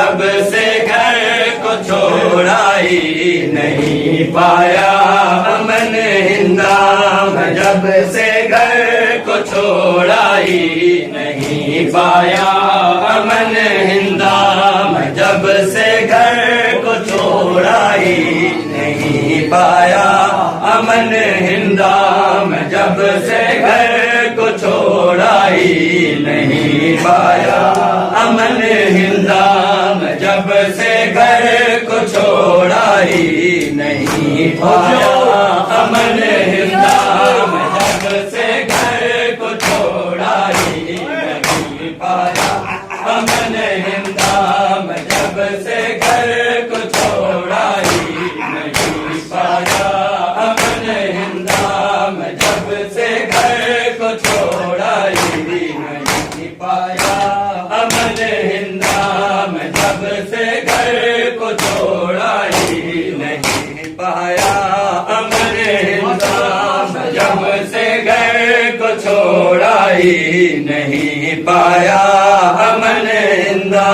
जब से घर को छोड़ा ही नहीं पाया अमन हिंदा मैं जब से घर को छोड़ा ही नहीं पाया अमन हिंदा मैं जब से घर को छोड़ा ही नहीं पाया अमन हिंदा मैं जब से घर को छोड़ा ही नहीं पाया अमन हिंदा मैं जब से घर को छोड़ा ही नहीं पाया अमन हिंदा मैं जब से घर को छोड़ा ही नहीं पाया अमन हिंदा मैं जब से घर को छोड़ा ही नहीं पाया अमन हिंदा मैं जब से घर को छोड़ा ही नहीं पाया अमन हिंदा मैं जब से घर को छोड़ा ही नहीं पाया अमन हिंदा मैं जब से घर को छोड़ा ही नहीं पाया अमन हिंदा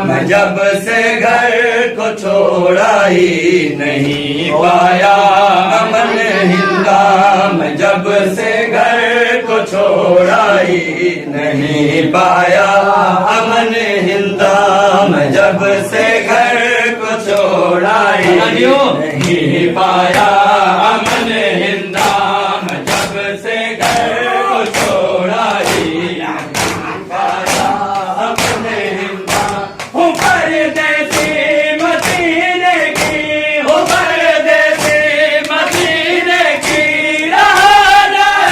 मैं जब से घर को छोड़ा ही नहीं पाया अमन हिंदा मैं जब से घर को छोड़ा ही नहीं पाया अमन हिंदा मैं जब से घर को छोड़ा ही नहीं पाया अमन हिंदा मैं जब से घर को छोड़ा ही नहीं पाया अमन हिंदा हूँ परदेसी मदीने की हूँ परदेसी मदीने की रहा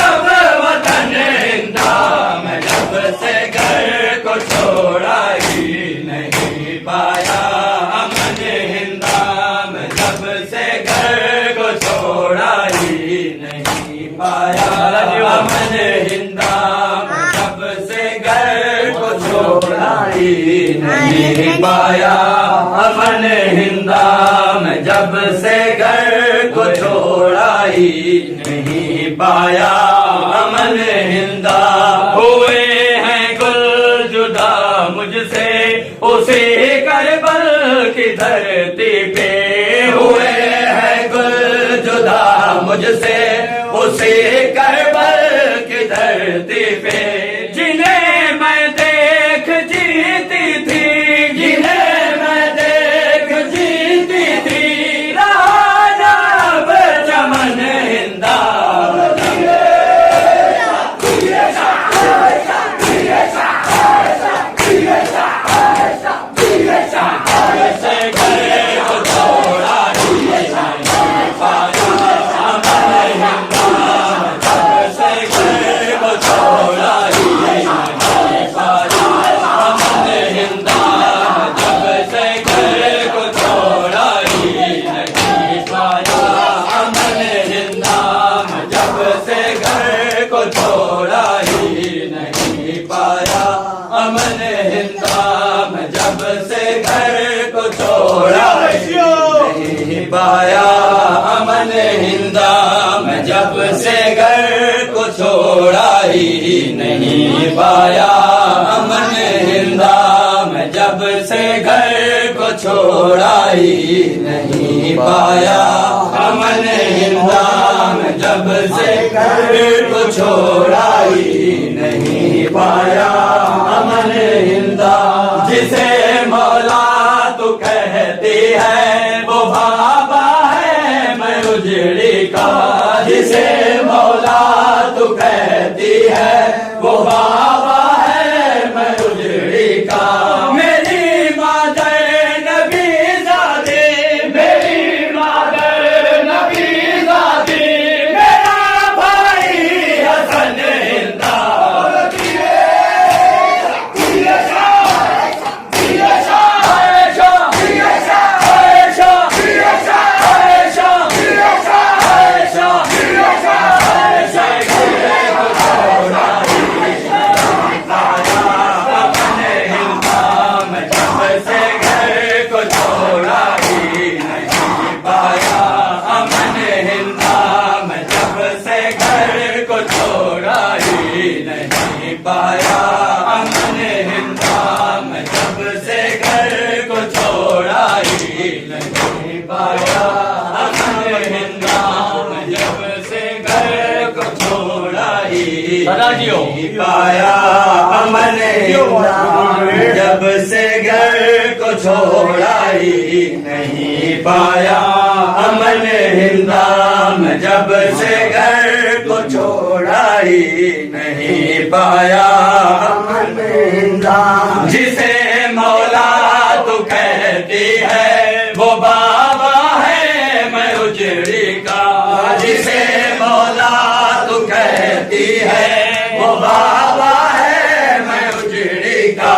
अब वतन हिंदा मैं जब से घर को छोड़ा ही नहीं पाया अमन हिंदा मैं जब से घर को छोड़ा ही नहीं पाया अमन हिंदा मैं जब से घर को छोड़ा ही नहीं पाया अमन हिंदा मैं जब से घर को छोड़ा ही नहीं पाया अमन हिंदा हुए हैं गुल जुदा मुझसे उसे करबल की धरती पे हुए हैं गुल जुदा मुझसे उसे करबल की धरती पे जिन्हें मैं देख जीती थी जिन्हें मैं देख जीती थी राजा अब चमन हिंदा अमन हिंदा मैं जब से घर को छोड़ा नहीं पाया अमन हिंदा मैं जब से घर को छोड़ा ही नहीं पाया अमन हिंदा मैं जब से घर को छोड़ा ही नहीं पाया अमन हिंदा मैं जब से घर को छोड़ा ही नहीं पाया अमन हिंदा जिसे मौला तू कहती है वो बाबा है मैं उजड़ी का जिसे मौला तू कहती है वो बाबा है मैं उजड़ी का मेरी मादर नबी ज़ादी मेरी मादर नबी ज़ादी मेरा भाई हसन हिंदा पाया अमन हिंदा मैं जब से घर को सदा जियो। नहीं पाया अमन हिंदा, जब से घर को छोड़ा ही नहीं पाया अमन हिंदा, मैं जब से घर को छोड़ा ही नहीं पाया अमन हिंदा। जिसे मौला तू कहती है वो बाबा है मैं उजड़ी का, जिसे मौला तू कहती है वो बाबा है मैं उजड़ी का,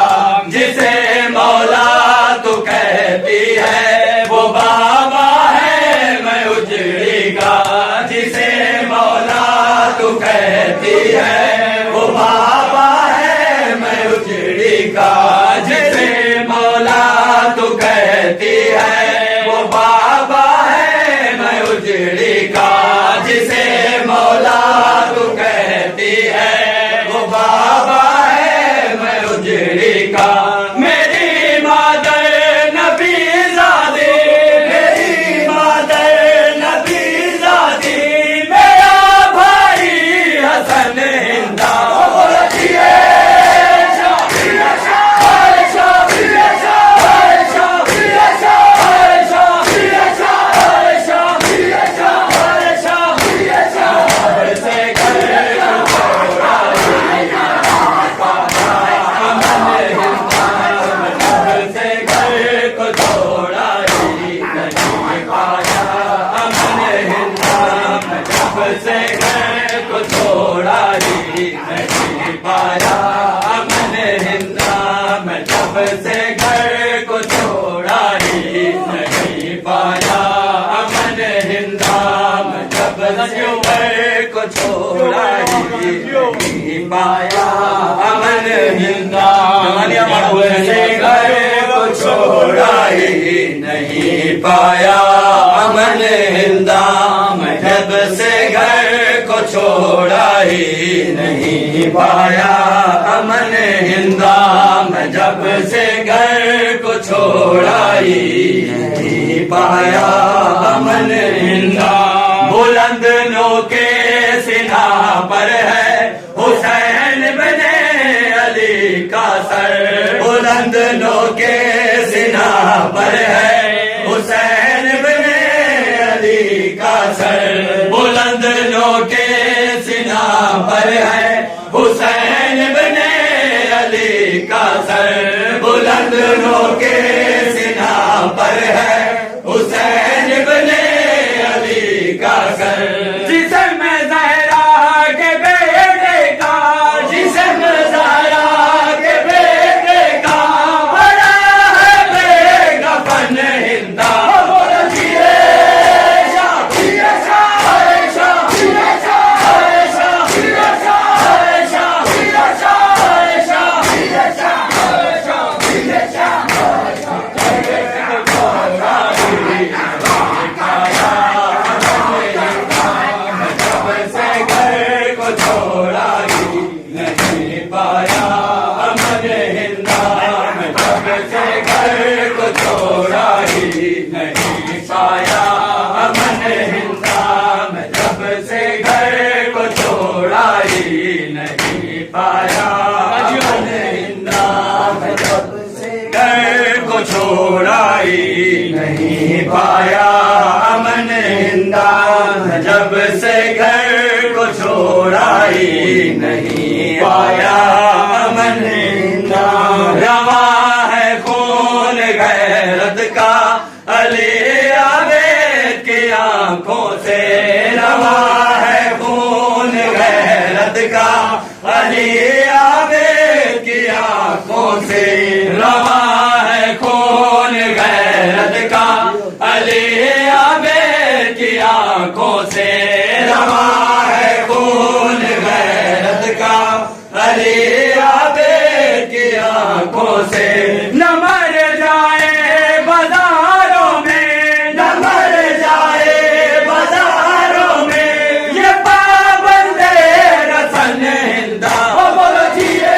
जिसे मौला तू कहती है वो बाबा है मैं उजड़ी का, जिसे मौला तू कहती है वो बाबा है मैं उजड़ी का, जिसे मौला तू कहती है वो बाबा है मैं उजड़ी का, जिसे मौला तू कहती है वो बाबा है मैं उजड़ी का। मेरी मादर नबी ज़ादी, मेरी मादर नबी ज़ादी, मेरा भाई हसन हिंदा, से घर को छोड़ा ही नहीं पाया अमन हिंदा, मैं जब से घर को छोड़ा ही नहीं पाया अमन हिंदा, मैं जब से घर को छोड़ा ही नहीं पाया अमन हिंदा, जब से घर को छोड़ा ही नहीं पाया अमन हिंदा, मैं जब से घर को छोड़ा ही नहीं पाया अमन हिंदा, मैं जब से घर को छोड़ा ही नहीं पाया अमन हिंदा। बुलंद नोके सिना पर है हुसैन बने अली का सर, बुलंद नोके सिना पर है हुसैन बने अली का सर, बुलंद नोके सिना पर है हुसैन बने अली का सर, बुलंद नोके सिना पर है हुसैन बने अली का सर। जिस्म ज़हरा के बेटे का, जिस्म ज़हरा के बेटे का बड़ा है बेगफन हिंदा, छोड़ा ही नहीं पाया अमन हिंदा, जब से घर को छोड़ा ही नहीं पाया अमन हिंदा। रवा है खून गैरत का अली आवेद की आंखों से, रवा है खून गैरत का अली आवेद की आंखों से, रवा है खून गैरत का अली आवेद की आंखों से, रवा है खून गैरत का अली आवेद की आंखों से। न मर जाए बाजारों में, न मर जाए बाजारों में ये पाबंदे रसन हिंदा, बोलो जिए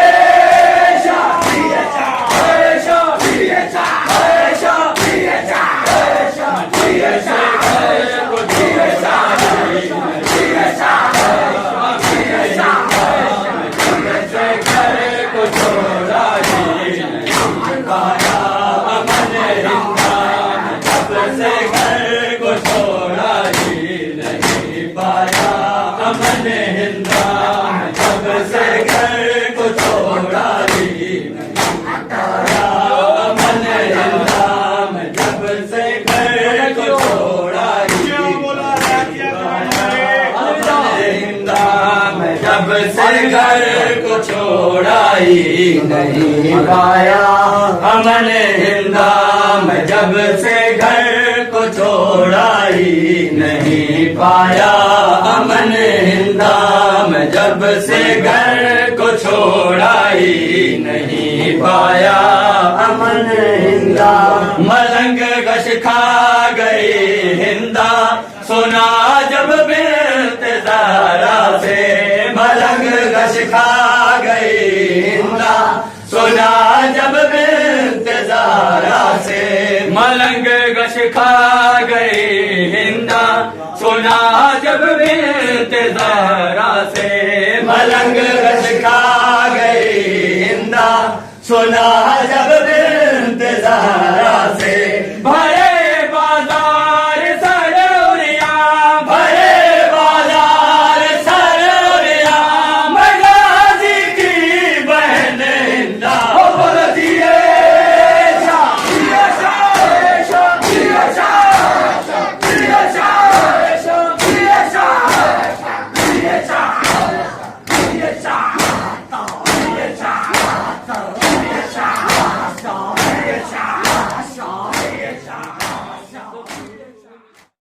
घर को छोड़ा ही नहीं पाया अमन हिंदा मैं जब से घर को छोड़ा ही नहीं पाया अमन हिंदा मैं जब से घर को छोड़ा ही नहीं पाया अमन हिंदा मलंग गश खा गई हिंदा सुना जब बेंतजारा से मलंग गश खा गई हिंदा सुना जब बेंतजारा से मलंग गश खा गई हिंदा सुना जब बेंतजारा से मलंग गश खा गई हिंदा सुना जब